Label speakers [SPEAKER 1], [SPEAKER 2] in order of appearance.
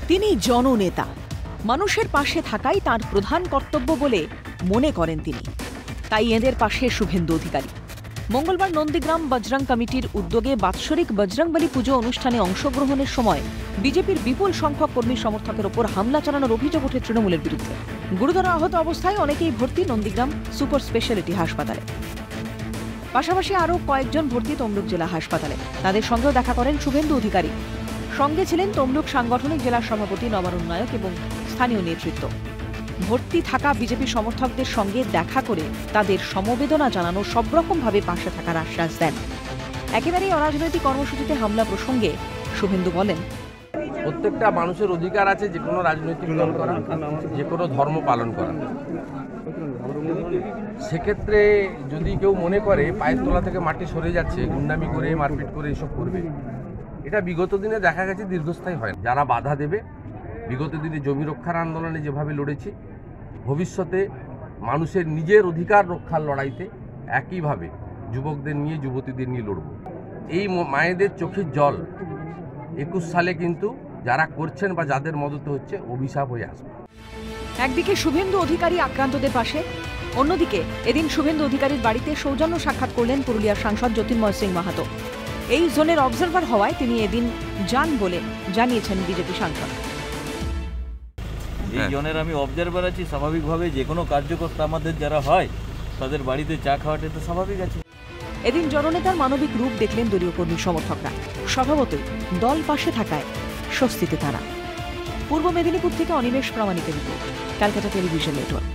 [SPEAKER 1] তিনি জননেতা, মানুষের পাশে থাকাই তার প্রধান কর্তব্য বলে মনে করেন তিনি। তাই এদের পাশে শুভেন্দু অধিকারী। মঙ্গলবার নন্দীগ্রাম বজরং কমিটির উদ্যোগে বাৎসরিক বজরংবলী পুজো অনুষ্ঠানে অংশগ্রহণের সময় বিজেপির বিপুল সংখ্যক কর্মী সমর্থকের ওপর হামলা চালানোর অভিযোগ ওঠে তৃণমূলের বিরুদ্ধে। গুরুতর আহত অবস্থায় অনেকেই ভর্তি নন্দীগ্রাম সুপার স্পেশালিটি হাসপাতালে। পাশাপাশি আরও কয়েকজন ভর্তি তমলুক জেলা হাসপাতালে। তাদের সঙ্গেও দেখা করেন শুভেন্দু অধিকারী। সঙ্গে ছিলেন তমলুক সাংগঠনিক জেলার সভাপতি নবারুণ নায়ক এবং স্থানীয় নেতৃত্ব। ভর্তি থাকা বিজেপি সমর্থকদের সঙ্গে দেখা করে তাদের সমবেদনা জানানো, সব রকমভাবে পাশে থাকার আশ্বাস দেন। একেবারেই অরাজনৈতিক কর্মসূচিতে হামলা প্রসঙ্গে শুভেন্দু বলেন,
[SPEAKER 2] প্রত্যেকটা মানুষের অধিকার আছে যে কোনো রাজনৈতিক দল করা, যে কোনো ধর্ম পালন করা। সেক্ষেত্রে যদি কেউ মনে করে পায়ের তলা থেকে মাটি সরে যাচ্ছে, গুন্ডামি করে মারপিট করে এসব করবে, এটা বিগত দিনে দেখা গেছে দীর্ঘস্থায়ী হয়। যারা বাধা দেবে, বিগত দিনে জমি রক্ষার আন্দোলনে যেভাবে লড়েছি, ভবিষ্যতে মানুষের নিজের অধিকার রক্ষার লড়াইতে একইভাবে যুবকদের নিয়ে, যুবতীদের নিয়ে লড়ব। এই মায়েদের চোখের জল 21 সালে কিন্তু যারা করছেন বা যাদের মদতে হচ্ছে অভিশাপ হয়ে আসবে।
[SPEAKER 1] একদিকে শুভেন্দু অধিকারী আক্রান্তদের পাশে, অন্যদিকে এদিন শুভেন্দু অধিকারীর বাড়িতে সৌজন্য সাক্ষাৎ করলেন পুরুলিয়ার সাংসদ জ্যোতির্ময় সিং মাহাতো। এই জোনের অবজারভার হওয়ায় তিনি এদিন যান বলে জানিয়েছেন বিজেপি সাংসদ।
[SPEAKER 3] এই জনের আমি অবজারভার আছি। স্বাভাবিকভাবে যে কোনো কার্যকর্তা আমাদের যারা হয় তাদের বাড়িতে চা খাওয়াটা তো স্বাভাবিক আছে।
[SPEAKER 1] এদিন জননেতার মানবিক রূপ দেখলেন দলীয় কর্মী সমর্থকরা। স্বভাবতই দল পাশে থাকায় স্বস্তিতে তারা। পূর্ব মেদিনীপুর থেকে অনিমেষ প্রামাণিকের রিপোর্ট, ক্যালকাটা টেলিভিশন নেটওয়ার্ক।